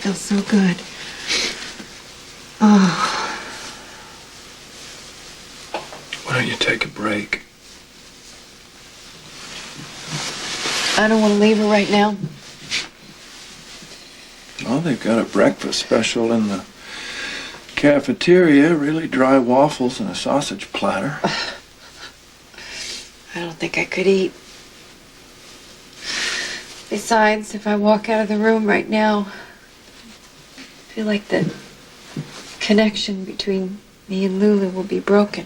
feels so good. Oh. Why don't you take a break? I don't want to leave her right now. Well, they've got a breakfast special in the cafeteria. Really dry waffles and a sausage platter. I don't think I could eat. Besides, if I walk out of the room right now, I feel like the connection between me and Lulu will be broken.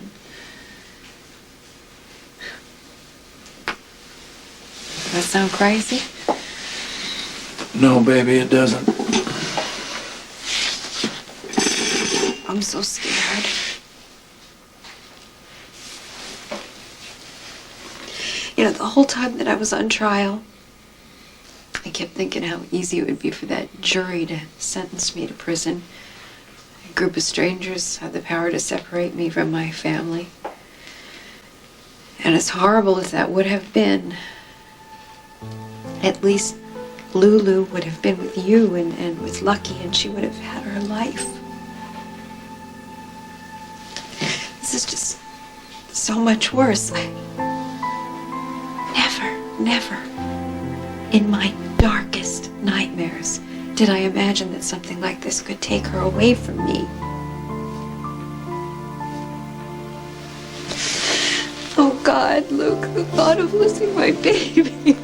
Does that sound crazy? No, baby, it doesn't. I'm so scared. You know, the whole time that I was on trial, I kept thinking how easy it would be for that jury to sentence me to prison. A group of strangers had the power to separate me from my family. And as horrible as that would have been, at least Lulu would have been with you and with Lucky, and she would have had her life. This is just so much worse. Never in my darkest nightmares did I imagine that something like this could take her away from me. Oh God, Luke, the thought of losing my baby.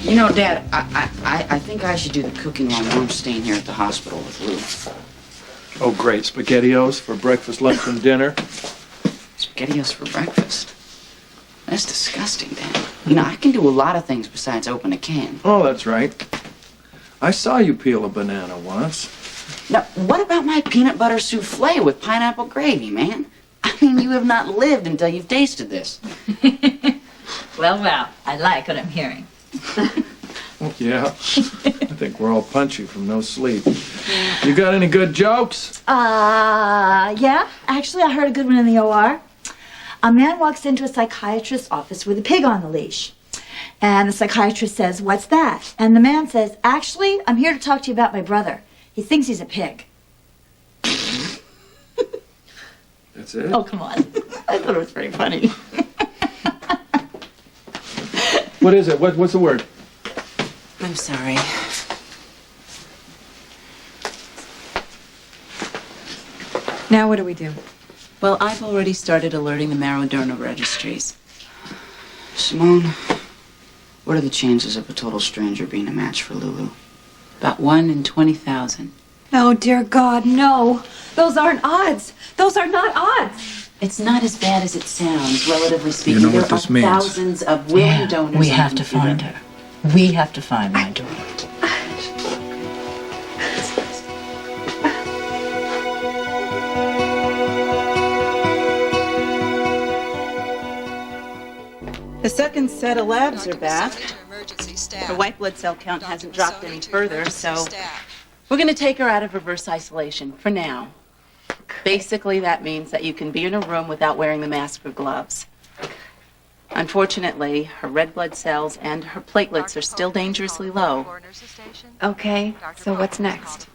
You know, Dad, I think I should do the cooking while Mom's staying here at the hospital with Lou. Oh, great. SpaghettiOs for breakfast, lunch, and dinner. SpaghettiOs for breakfast? That's disgusting, Dad. You know, I can do a lot of things besides open a can. Oh, that's right. I saw you peel a banana once. Now, what about my peanut butter souffle with pineapple gravy, man? I mean, you have not lived until you've tasted this. Well, I like what I'm hearing. Yeah. I think we're all punchy from no sleep. You got any good jokes? Yeah. Actually, I heard a good one in the OR. A man walks into a psychiatrist's office with a pig on the leash. And the psychiatrist says, "What's that?" And the man says, "Actually, I'm here to talk to you about my brother. He thinks he's a pig." That's it? Oh, come on. I thought it was pretty funny. What is it? What's the word? I'm sorry. Now what do we do? Well, I've already started alerting the marrow donor registries. Simone, what are the chances of a total stranger being a match for Lulu? About 1 in 20,000. No, dear God, no. Those aren't odds. Those are not odds. It's not as bad as it sounds, relatively speaking. You know there what this are means. thousands of willing donors. We have to find her. We have to find my daughter. The second set of labs are back. Her white blood cell count hasn't dropped any further, so we're going to take her out of reverse isolation for now. Basically, that means that you can be in a room without wearing the mask or gloves. Unfortunately, her red blood cells and her platelets are still dangerously low. Okay, so what's next?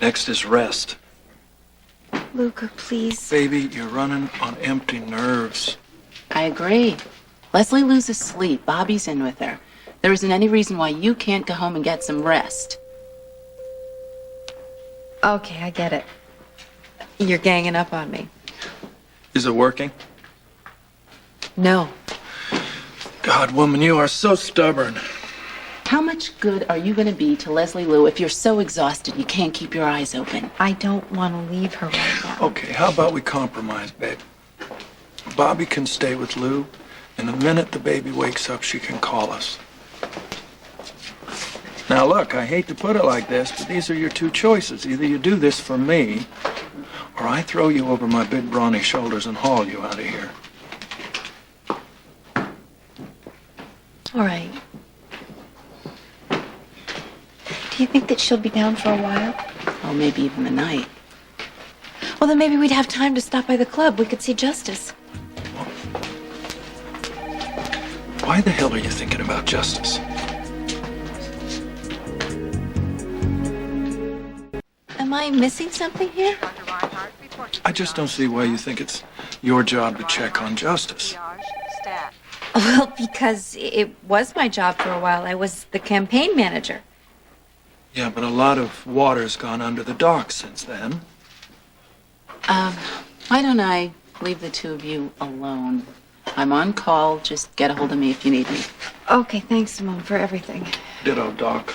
Next is rest. Luca, please. Baby, you're running on empty nerves. I agree. Leslie loses sleep. Bobby's in with her. There isn't any reason why you can't go home and get some rest. Okay, I get it. You're ganging up on me. Is it working? No. God, woman, you are so stubborn. How much good are you going to be to Leslie Lou if you're so exhausted you can't keep your eyes open? I don't want to leave her right now. Okay, how about we compromise, babe? Bobby can stay with Lou, and the minute the baby wakes up, she can call us. Now, look, I hate to put it like this, but these are your two choices. Either you do this for me, or I throw you over my big brawny shoulders and haul you out of here. All right. Do you think that she'll be down for a while? Oh, maybe even the night. Well, then maybe we'd have time to stop by the club. We could see Justice. Why the hell are you thinking about Justice? Am I missing something here? I just don't see why you think it's your job to check on Justice. Well, because it was my job for a while. I was the campaign manager. Yeah, but a lot of water's gone under the dock since then. Why don't I leave the two of you alone? I'm on call. Just get a hold of me if you need me. Okay, thanks, Simone, for everything. Ditto, Doc.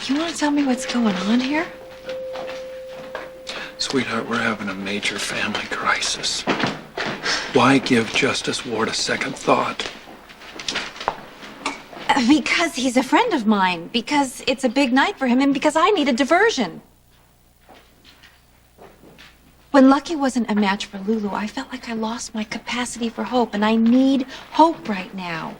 You want to tell me what's going on here? Sweetheart, we're having a major family crisis. Why give Justice Ward a second thought? Because he's a friend of mine. Because it's a big night for him, and because I need a diversion. When Lucky wasn't a match for Lulu, I felt like I lost my capacity for hope, and I need hope right now.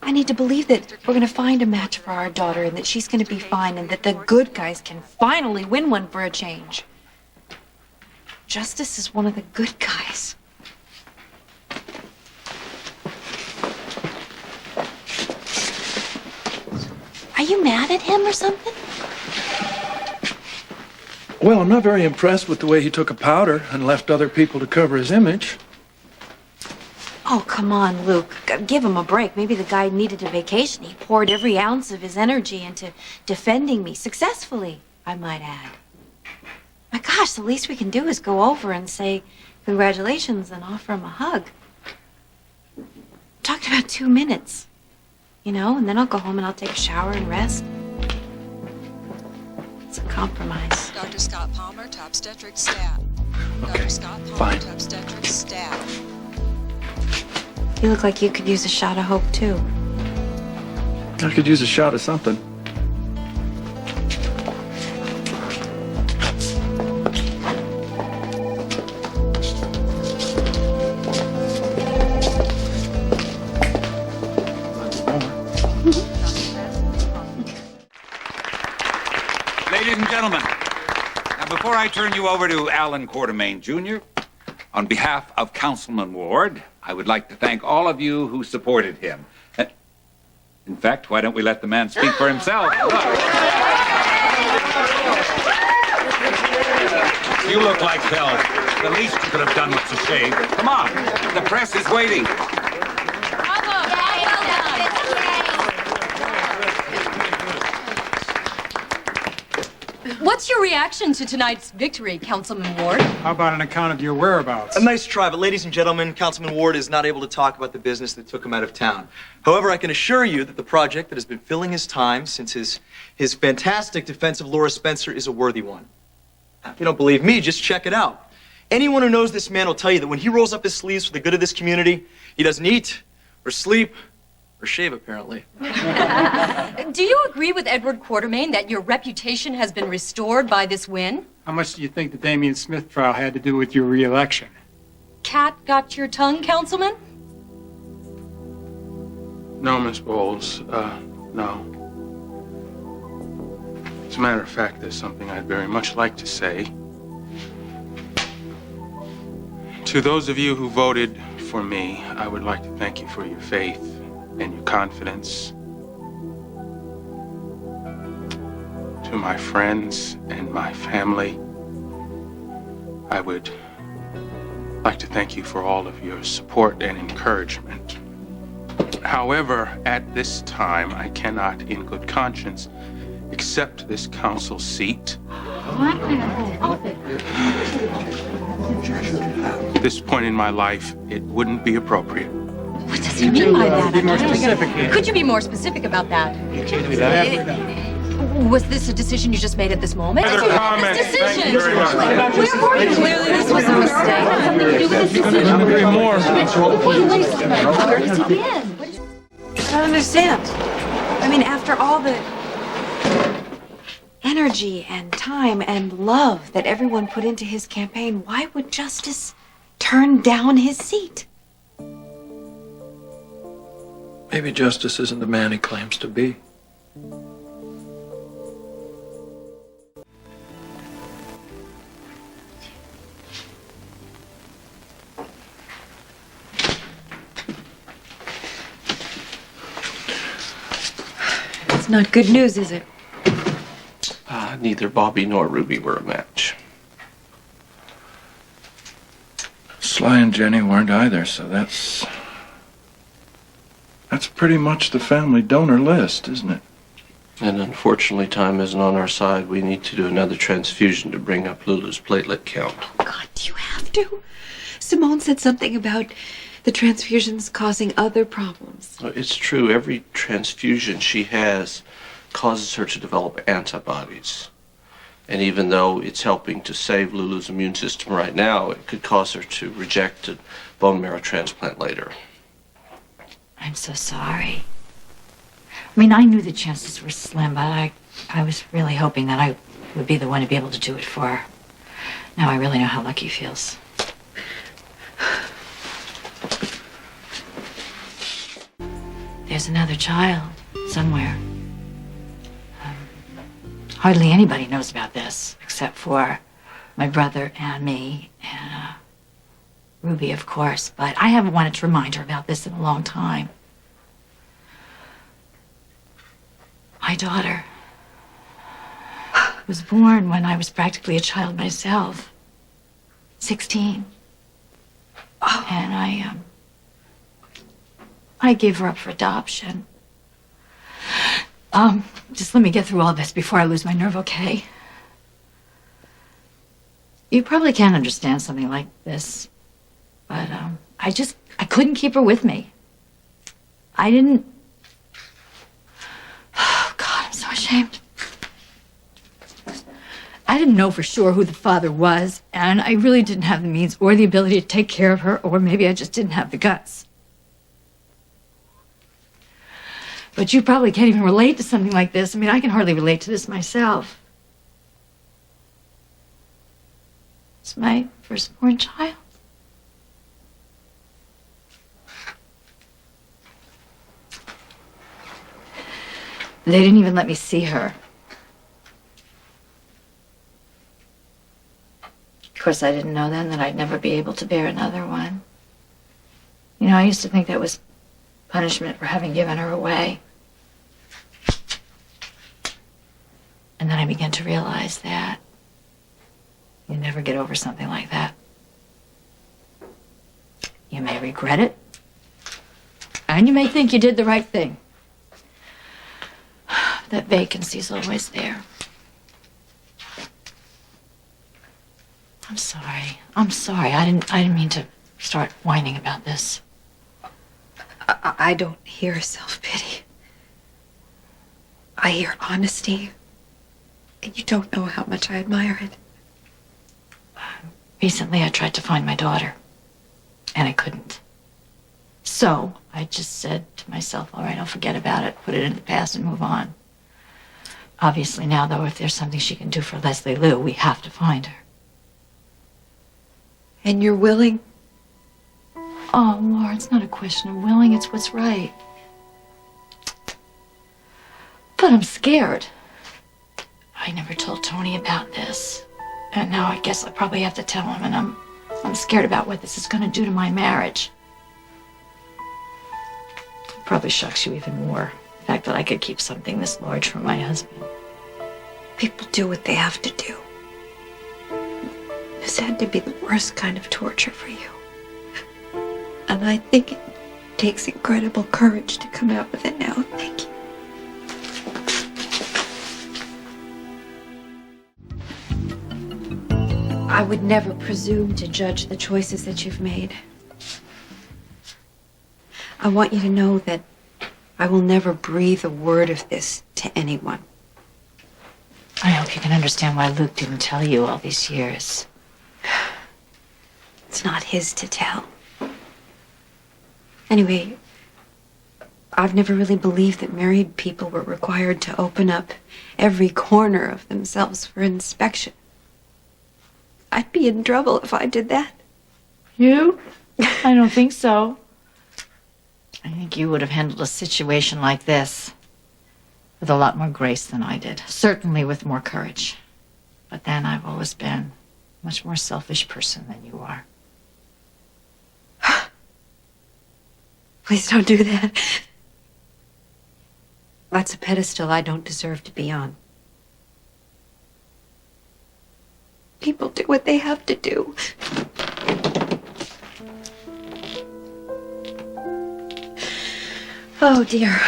I need to believe that we're going to find a match for our daughter, and that she's going to be fine, and that the good guys can finally win one for a change. Justice is one of the good guys. Are you mad at him or something? Well, I'm not very impressed with the way he took a powder and left other people to cover his image. Oh, come on, Luke. Give him a break. Maybe the guy needed a vacation. He poured every ounce of his energy into defending me, successfully, I might add. My gosh, the least we can do is go over and say congratulations and offer him a hug. Talked about 2 minutes, and then I'll go home and I'll take a shower and rest. It's a compromise. Dr. Scott Palmer, to obstetrics staff. Okay, Dr. Scott Palmer, fine. to obstetrics staff. You look like you could use a shot of hope, too. I could use a shot of something. Ladies and gentlemen, now before I turn you over to Alan Quartermain Jr., on behalf of Councilman Ward, I would like to thank all of you who supported him. In fact, why don't we let the man speak for himself? Look. You look like hell. The least you could have done was to shave. Come on, the press is waiting. What's your reaction to tonight's victory, Councilman Ward? How about an account of your whereabouts? A nice try, but ladies and gentlemen, Councilman Ward is not able to talk about the business that took him out of town. However, I can assure you that the project that has been filling his time since his fantastic defense of Laura Spencer is a worthy one. Now, if you don't believe me, just check it out. Anyone who knows this man will tell you that when he rolls up his sleeves for the good of this community, he doesn't eat or sleep or shave, apparently. Do you agree with Edward Quartermain that your reputation has been restored by this win? How much do you think the Damian Smith trial had to do with your re-election? Cat got your tongue, Councilman? No, Miss Bowles. No. As a matter of fact, there's something I'd very much like to say. To those of you who voted for me, I would like to thank you for your faith and your confidence. To my friends and my family, I would like to thank you for all of your support and encouragement. However, at this time, I cannot, in good conscience, accept this council seat. At this point in my life, it wouldn't be appropriate. What does he mean by that? Be more specific here. Could you be more specific about that? Was this a decision you just made at this moment? Other comments? Decision. Thank you very much. Where were you? Clearly, this was a mistake. Something to do with this decision. Couldn't agree more. Where has he been? I don't understand. I mean, after all the energy and time and love that everyone put into his campaign, why would Justice turn down his seat? Maybe Justice isn't the man he claims to be. It's not good news, is it? Neither Bobby nor Ruby were a match. Sly and Jenny weren't either, so that's pretty much the family donor list, isn't it? And unfortunately, time isn't on our side. We need to do another transfusion to bring up Lulu's platelet count. God, do you have to? Simone said something about the transfusions causing other problems. It's true. Every transfusion she has causes her to develop antibodies. And even though it's helping to save Lulu's immune system right now, it could cause her to reject a bone marrow transplant later. I'm so sorry. I mean, I knew the chances were slim, but I was really hoping that I would be the one to be able to do it for her. Now I really know how lucky he feels. There's another child somewhere. Hardly anybody knows about this, except for my brother and me, and Ruby, of course. But I haven't wanted to remind her about this in a long time. My daughter was born when I was practically a child myself, 16. Oh. And I gave her up for adoption. Just let me get through all this before I lose my nerve, okay? You probably can't understand something like this, but I couldn't keep her with me. I didn't. Oh, God, I'm so ashamed. I didn't know for sure who the father was, and I really didn't have the means or the ability to take care of her, or maybe I just didn't have the guts. But you probably can't even relate to something like this. I mean, I can hardly relate to this myself. It's my firstborn child. They didn't even let me see her. Of course, I didn't know then that I'd never be able to bear another one. You know, I used to think that was punishment for having given her away. And then I began to realize that you never get over something like that. You may regret it, and you may think you did the right thing. That vacancy's always there. I'm sorry. I'm sorry. I didn't mean to start whining about this. I don't hear self-pity. I hear honesty. And you don't know how much I admire it. Recently, I tried to find my daughter, and I couldn't. So I just said to myself, all right, I'll forget about it, put it in the past, and move on. Obviously now, though, if there's something she can do for Leslie Lou, we have to find her. And you're willing? Oh, Laura, it's not a question of willing, it's what's right. But I'm scared. I never told Tony about this. And now I guess I probably have to tell him, and I'm scared about what this is going to do to my marriage. It probably shocks you even more, the fact that I could keep something this large from my husband. People do what they have to do. This had to be the worst kind of torture for you. And I think it takes incredible courage to come out with it now. Thank you. I would never presume to judge the choices that you've made. I want you to know that I will never breathe a word of this to anyone. I hope you can understand why Luke didn't tell you all these years. It's not his to tell. Anyway, I've never really believed that married people were required to open up every corner of themselves for inspection. I'd be in trouble if I did that. You? I don't think so. I think you would have handled a situation like this with a lot more grace than I did. Certainly with more courage. But then I've always been a much more selfish person than you are. Please don't do that. That's a pedestal I don't deserve to be on. People do what they have to do. Oh, dear.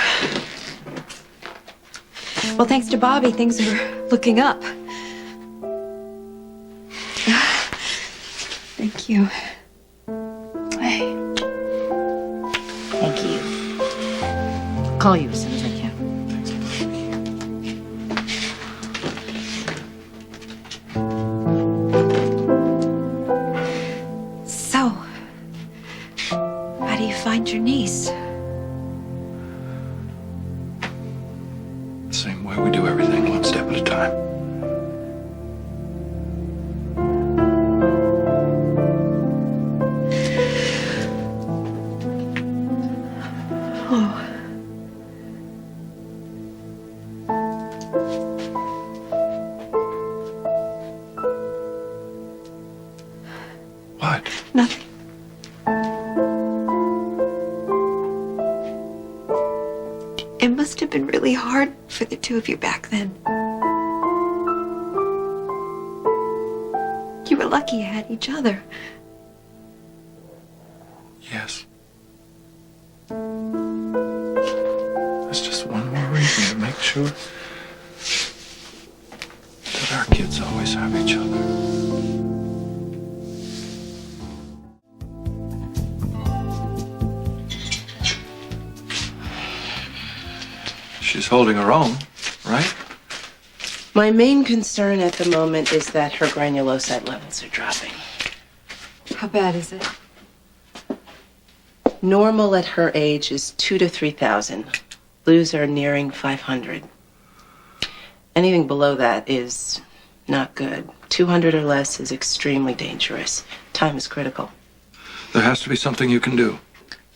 Well, thanks to Bobby, things are looking up. Thank you. Hey. Thank you. I'll call you as soon as I can. So, how do you find your niece? Same way we do everything, one step at a time. Oh. What? Nothing. It must have been really hard for the two of you back then. You were lucky you had each other. Yes. That's just one more reason to make sure that our kids always have each other. She's holding her own, right? My main concern at the moment is that her granulocyte levels are dropping. How bad is it? Normal at her age is 2,000 to 3,000. Blues are nearing 500. Anything below that is not good. 200 or less is extremely dangerous. Time is critical. There has to be something you can do.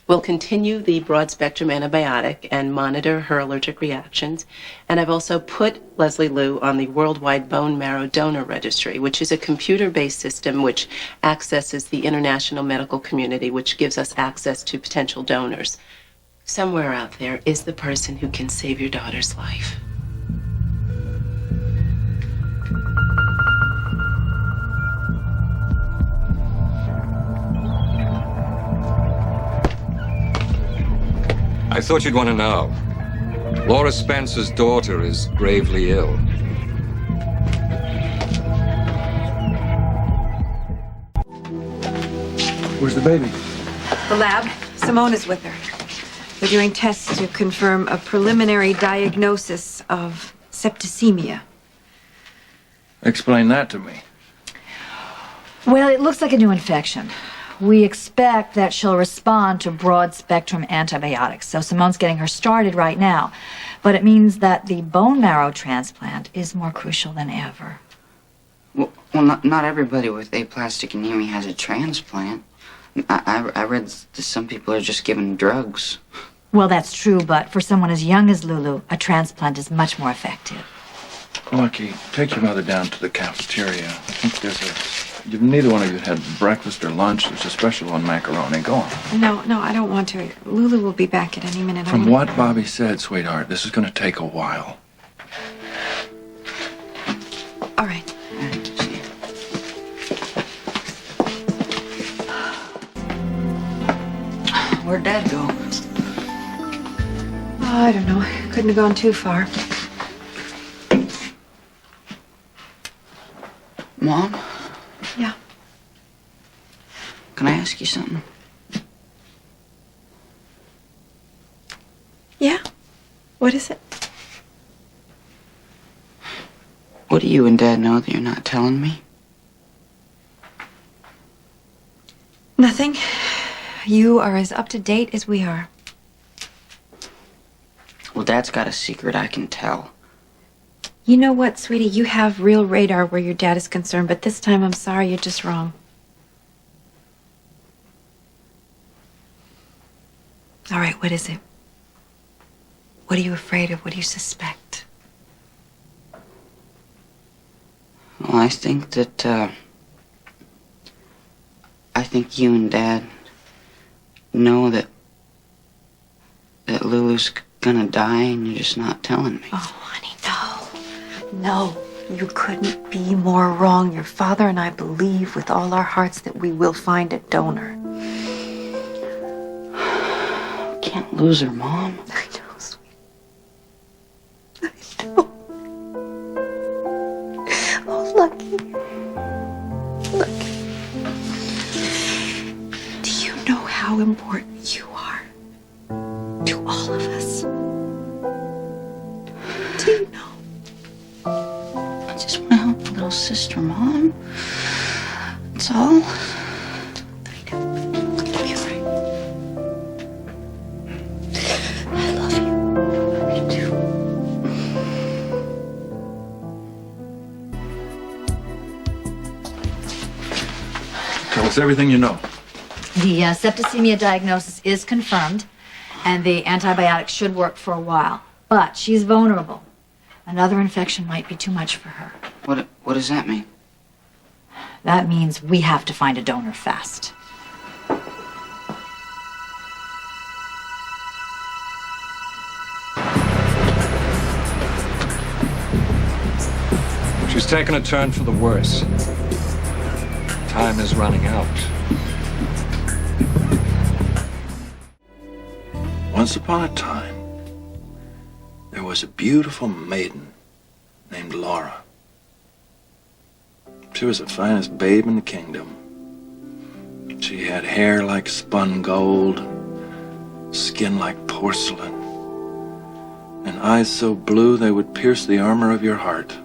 We'll continue the broad-spectrum antibiotic and monitor her allergic reactions. And I've also put Leslie Liu on the Worldwide Bone Marrow Donor Registry, which is a computer-based system which accesses the international medical community, which gives us access to potential donors. Somewhere out there is the person who can save your daughter's life. I thought you'd want to know. Laura Spencer's daughter is gravely ill. Where's the baby? The lab. Simone is with her. They're doing tests to confirm a preliminary diagnosis of septicemia. Explain that to me. Well, it looks like a new infection. We expect that she'll respond to broad-spectrum antibiotics, so Simone's getting her started right now. But it means that the bone marrow transplant is more crucial than ever. Well, not everybody with aplastic anemia has a transplant. I read that some people are just given drugs. Well, that's true, but for someone as young as Lulu, a transplant is much more effective. Lucky, take your mother down to the cafeteria. I think neither one of you had breakfast or lunch. There's a special on macaroni. Go on. No, I don't want to. Lulu will be back at any minute. From what Bobby said, sweetheart, this is going to take a while. All right. Where'd Dad go? Oh, I don't know. Couldn't have gone too far. Mom? Yeah. Can I ask you something? Yeah? What is it? What do you and Dad know that you're not telling me? Nothing. You are as up to date as we are. Well, Dad's got a secret I can tell. You know what, sweetie? You have real radar where your dad is concerned, but this time I'm sorry, you're just wrong. All right, what is it? What are you afraid of? What do you suspect? Well, I think that, I think you and Dad know that Lulu's gonna die and you're just not telling me. Oh, honey, no. No, you couldn't be more wrong. Your father and I believe with all our hearts that we will find a donor. Can't lose her, Mom. I know, sweet. I know. Oh, Lucky. Lucky. Do you know how important you are to all of us? Do you know? I just want to help a little sister, Mom. That's all. Tell us everything you know. The septicemia diagnosis is confirmed, and the antibiotics should work for a while. But she's vulnerable. Another infection might be too much for her. What does that mean? That means we have to find a donor fast. She's taken a turn for the worse. Time is running out. Once upon a time, there was a beautiful maiden named Laura. She was the finest babe in the kingdom. She had hair like spun gold, skin like porcelain, and eyes so blue they would pierce the armor of your heart.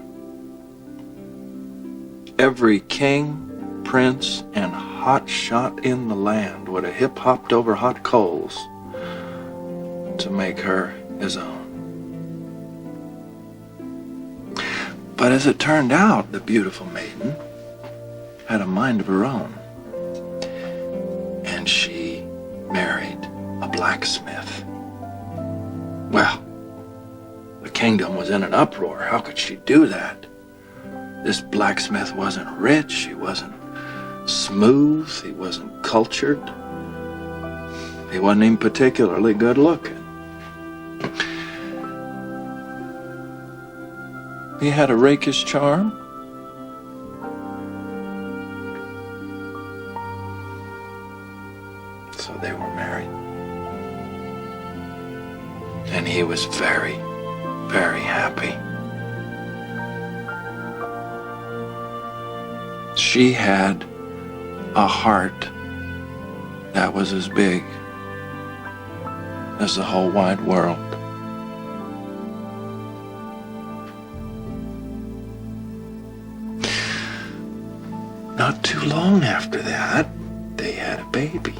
Every king, prince, and hot shot in the land would have hip-hopped over hot coals to make her his own. But as it turned out, the beautiful maiden had a mind of her own. And she married a blacksmith. Well, the kingdom was in an uproar. How could she do that? This blacksmith wasn't rich, he wasn't smooth, he wasn't cultured. He wasn't even particularly good looking. He had a rakish charm. So they were married. And he was very, very happy. She had a heart that was as big as the whole wide world. Not too long after that, they had a baby.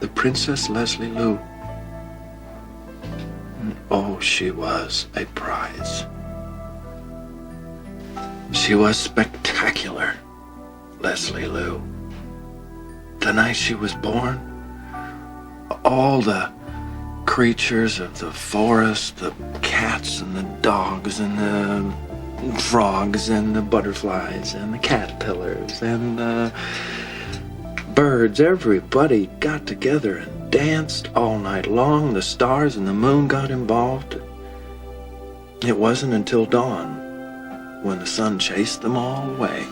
The Princess Leslie Lou. And oh, she was a prize. She was spectacular, Leslie Lou. The night she was born, all the creatures of the forest, the cats and the dogs and the frogs and the butterflies and the caterpillars and the birds, everybody got together and danced all night long. The stars and the moon got involved. It wasn't until dawn, when the sun chased them all away,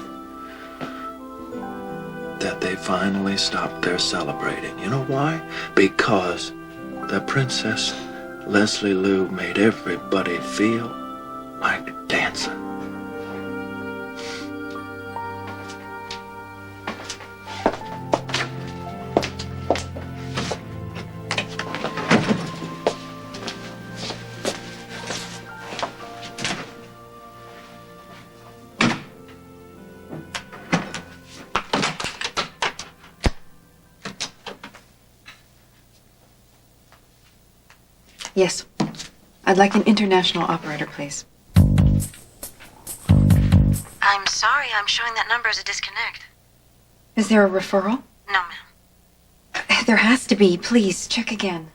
that they finally stopped their celebrating. You know why? Because the Princess Leslie Lou made everybody feel like dancing. Yes. I'd like an international operator, please. I'm sorry, I'm showing that number as a disconnect. Is there a referral? No, ma'am. There has to be. Please, check again.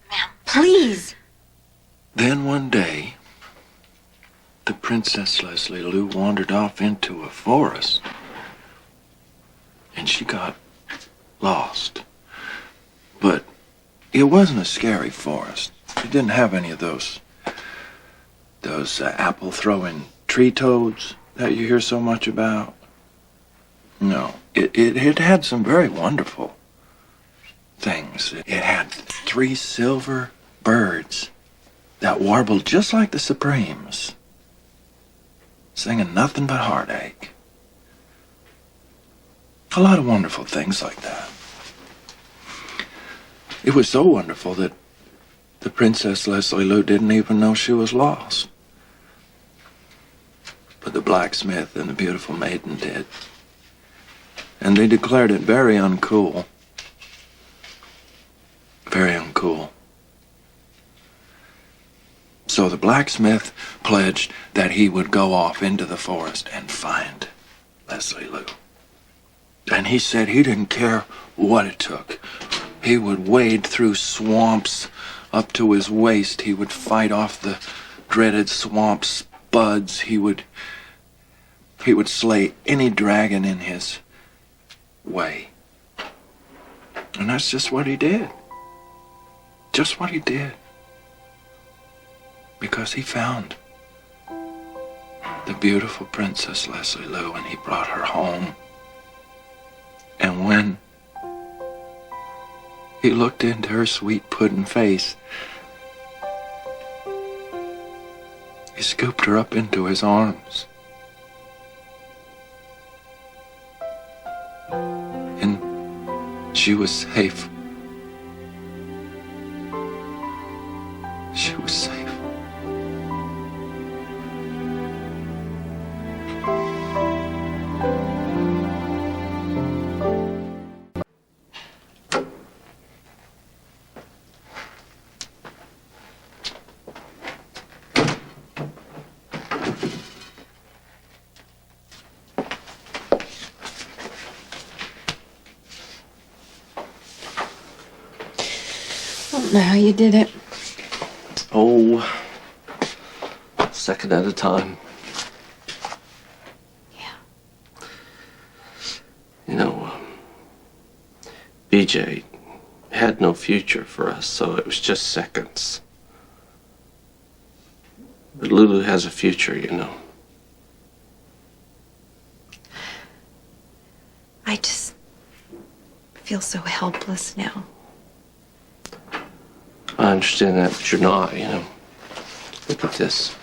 Ma'am. Please! Then one day, the Princess Leslie Lou wandered off into a forest. And she got lost. But it wasn't a scary forest. It didn't have any of those apple-throwing tree toads that you hear so much about. No, it had some very wonderful things. It had 3 silver birds that warbled just like the Supremes, singing nothing but heartache. A lot of wonderful things like that. It was so wonderful that the Princess Leslie Lou didn't even know she was lost. But the blacksmith and the beautiful maiden did. And they declared it very uncool. Very uncool. So the blacksmith pledged that he would go off into the forest and find Leslie Lou. And he said he didn't care what it took. He would wade through swamps up to his waist. He would fight off the dreaded swamp spuds. He would slay any dragon in his way. And that's just what he did. Just what he did. Because he found the beautiful Princess Leslie Lou and he brought her home. And when he looked into her sweet pudding face, he scooped her up into his arms. And she was safe. She was safe. I don't know how you did it. Oh, second at a time. Yeah. You know, BJ had no future for us, so it was just seconds. But Lulu has a future, you know. I just feel so helpless now. I understand that, but you're not, you know. Look at this.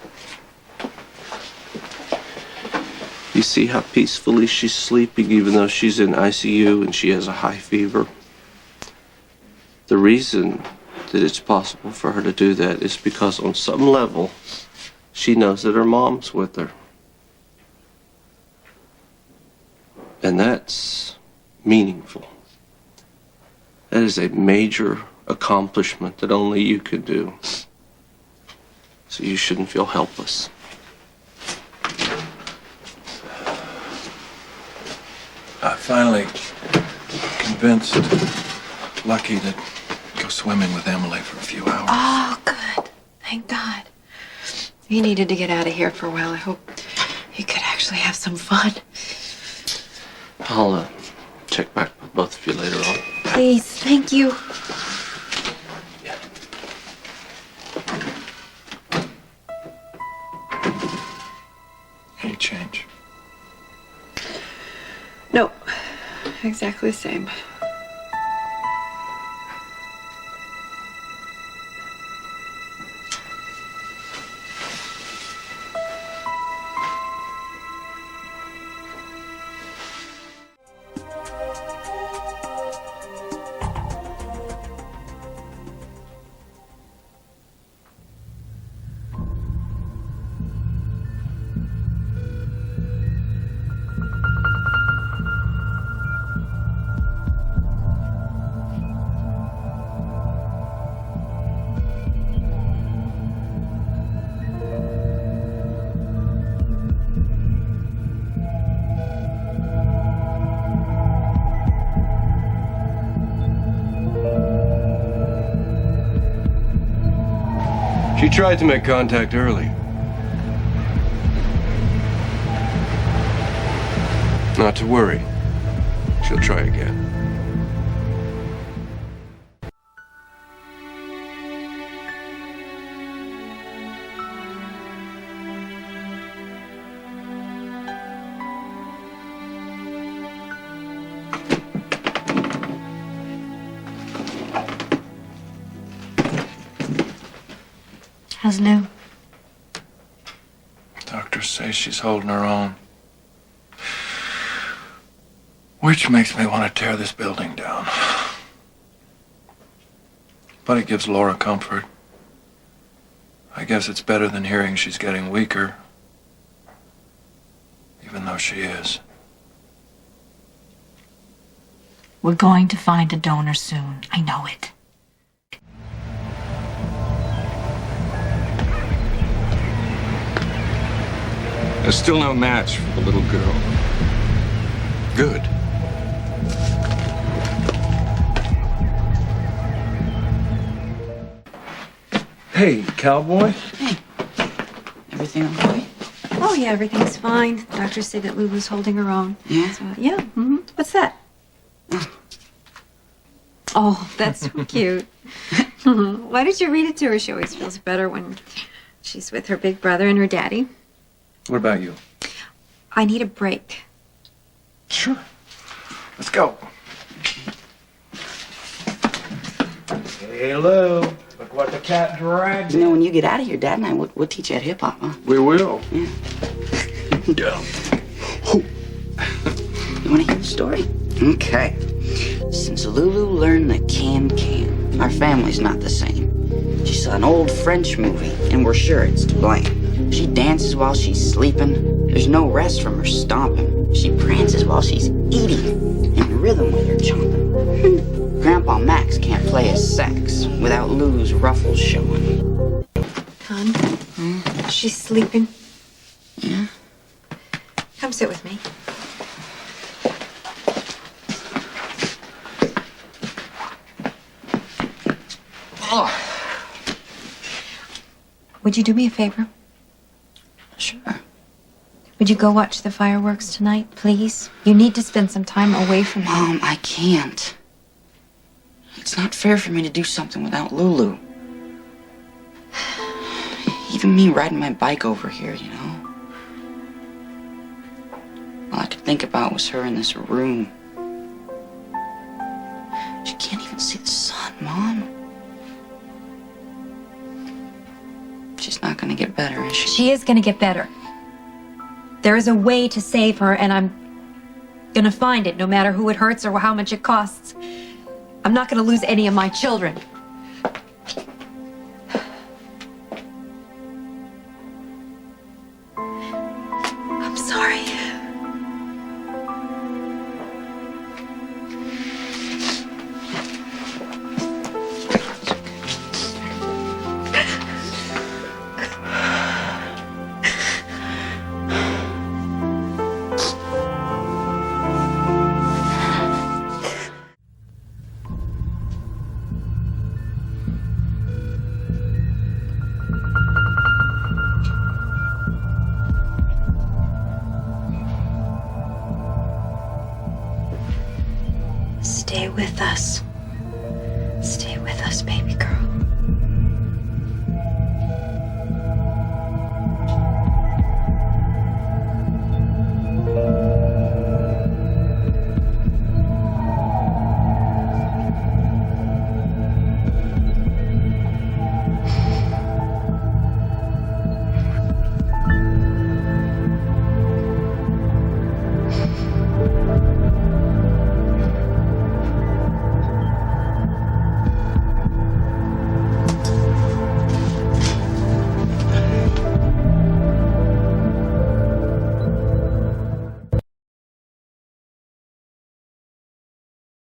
You see how peacefully she's sleeping even though she's in ICU and she has a high fever? The reason that it's possible for her to do that is because on some level, she knows that her mom's with her. And that's meaningful. That is a major accomplishment that only you could do. So you shouldn't feel helpless. I finally convinced Lucky to go swimming with Emily for a few hours. Oh, good. Thank God. He needed to get out of here for a while. I hope he could actually have some fun. I'll check back with both of you later on. Please, thank you. Any change? No, exactly the same. She tried to make contact early. Not to worry. She'll try again. How's Lou? Doctors say she's holding her own. Which makes me want to tear this building down. But it gives Laura comfort. I guess it's better than hearing she's getting weaker. Even though she is. We're going to find a donor soon. I know it. There's still no match for the little girl. Good. Hey, cowboy. Hey. Everything okay? Oh, yeah, everything's fine. The doctors say that Lulu's holding her own. Yeah? So, yeah. Mm-hmm. What's that? Oh, that's so cute. Why did you read it to her? She always feels better when she's with her big brother and her daddy. What about you? I need a break. Sure. Let's go. Hey, Lou. Look what the cat dragged. You know, when you get out of here, Dad and I, we'll teach you at hip-hop, huh? We will. Yeah. Yeah. You want to hear the story? Okay. Since Lulu learned that can, our family's not the same. She saw an old French movie, and we're sure it's to blame. She dances while she's sleeping. There's no rest from her stomping. She prances while she's eating, in rhythm with her chomping. Grandpa Max can't play his sax without Lulu's ruffles showing. Con, she's sleeping. Yeah? Come sit with me. Oh. Would you do me a favor? Sure. Would you go watch the fireworks tonight, please? You need to spend some time away from me. Mom, I can't. It's not fair for me to do something without Lulu. Even me riding my bike over here, you know? All I could think about was her in this room. She can't even see the sun, Mom. She's not gonna get better, is she? She is gonna get better. There is a way to save her, and I'm gonna find it, no matter who it hurts or how much it costs. I'm not gonna lose any of my children. I'm sorry. Stay with us. Stay with us, baby.